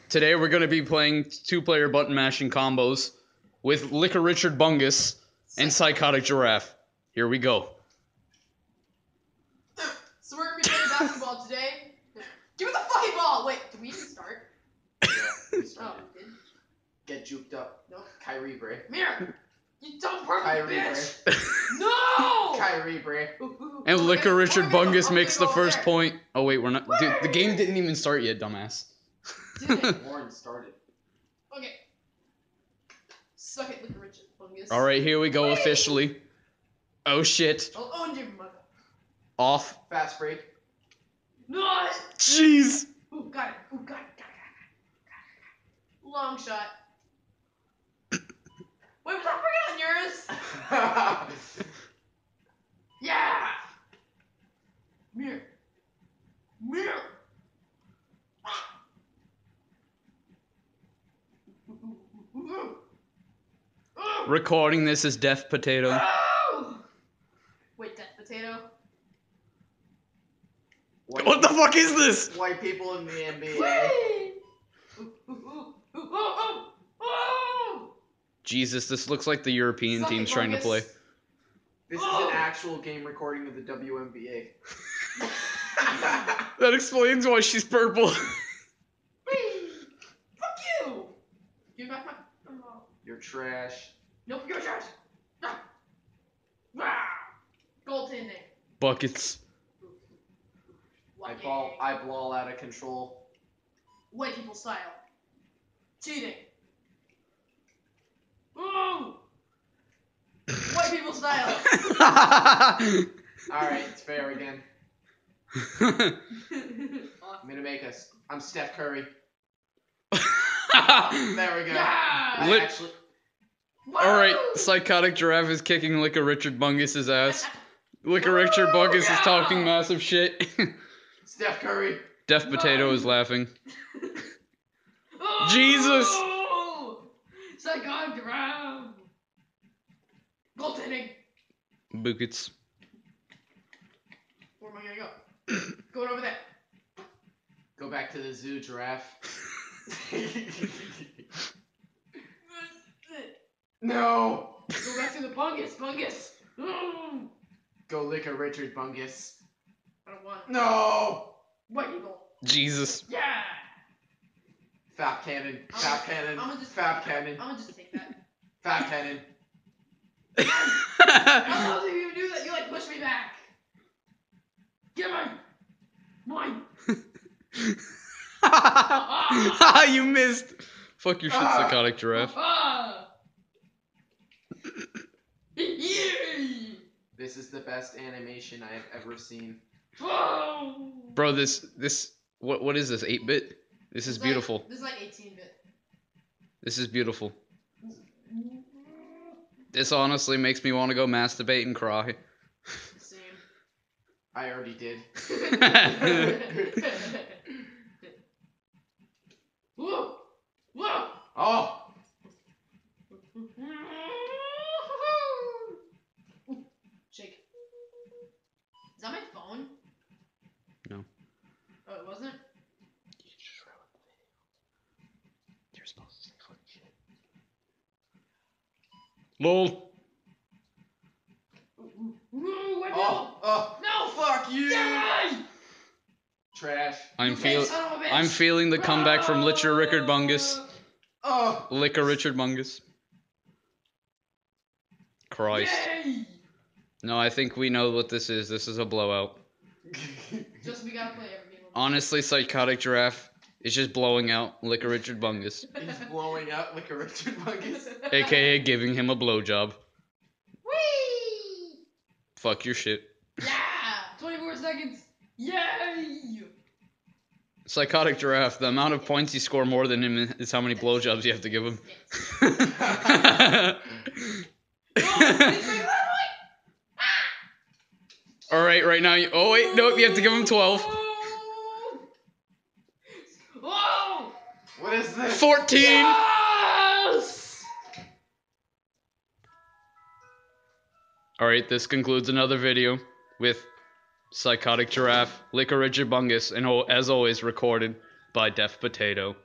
Today we're going to be playing two-player button mashing combos with Licker Richard Bungus and Psychotic Giraffe. Here we go. So we're going to be playing basketball today. Give me the fucking ball! Wait, did we even start? Yeah, we started. Oh, we did? Get juked up. Nope. Kyrie Bray. Mirror! You dumb perfect Kyrie bitch! Bray. No! Kyrie Bray. And Licker Richard Bungus makes the first there. point. Oh wait, we're not. Dude, the game didn't even start yet, dumbass. Did it? Warren started. Okay. Suck it, Licker Richard Bungus. Alright, here we go officially. Oh shit. I'll own your mother. Off. Fast break. No! Jeez. Ooh, got it. Ooh, got it. Long shot. Wait, was I freaking on yours? Yeah! Mirror. Mirror. Recording this is Deaf Potato. Oh! Wait, Death Potato? What the fuck is this? White people in the NBA. Whee! Oh! Jesus, this looks like the European Suck it, team's trying to Bungus. play. This is an actual game recording of the WNBA. That explains why she's purple. Whee! Fuck you! Give me back my... Oh. You're trash. Nope, you're trash! Ah! Ah! Goaltending. Buckets. I Lucky. ball out of control. White people style. Cheating. Ooh! White people style. Alright, it's fair again. I'm gonna make us. I'm Steph Curry. There we go. Yeah! I Lit- actually. Alright, Psychotic Giraffe is kicking Licker Richard Bungus' ass. Licker Richard Bungus is talking massive shit. Steph Curry. Deaf Potato is laughing. Oh! Jesus! Psychotic Giraffe. Goaltending. Buckets. Where am I gonna go? Going over there. Go back to the zoo, giraffe. No! Go back to the Bungus. Mm. Go lick a Richard Bungus. I don't want No! white people. Jesus. Yeah! Fap cannon. Fap cannon. I'ma just- Fap cannon. I'm gonna just take that. Fap cannon. How did you even do that? You like push me back. Get mine. You missed. Fuck your shit, Psychotic Giraffe. This is the best animation I have ever seen. Bro, this what is this? 8-bit? This is beautiful. This is like 18-bit. This is beautiful. This honestly makes me want to go masturbate and cry. Same. I already did. Whoa! Whoa! Oh! Shake. Is that my phone? No. Oh, it wasn't? You're supposed to say fucking shit. LOL. Ooh, white Oh! Oh! No! Fuck you! Die! Trash. I'm You fake feel son of a bitch. I'm feeling the comeback from Licker Richard Bungus. Oh! Licker Richard Bungus. Christ. Yay! No, I think we know what this is. This is a blowout. Just we gotta play every game. Honestly, Psychotic Giraffe is just blowing out Licker Richard Bungus, He's blowing out like a Richard Bungus. aka giving him a blowjob. Whee! Fuck your shit. Yeah! 24 seconds. Yay! Psychotic Giraffe, the amount of points you score more than him is how many blowjobs you have to give him. Alright, right now you. Oh, wait, nope, you have to give him 12. Whoa! What is this? 14! Yes! Alright, this concludes another video with Psychotic Giraffe, Licker Richard Bungus, and as always, recorded by Deaf Potato.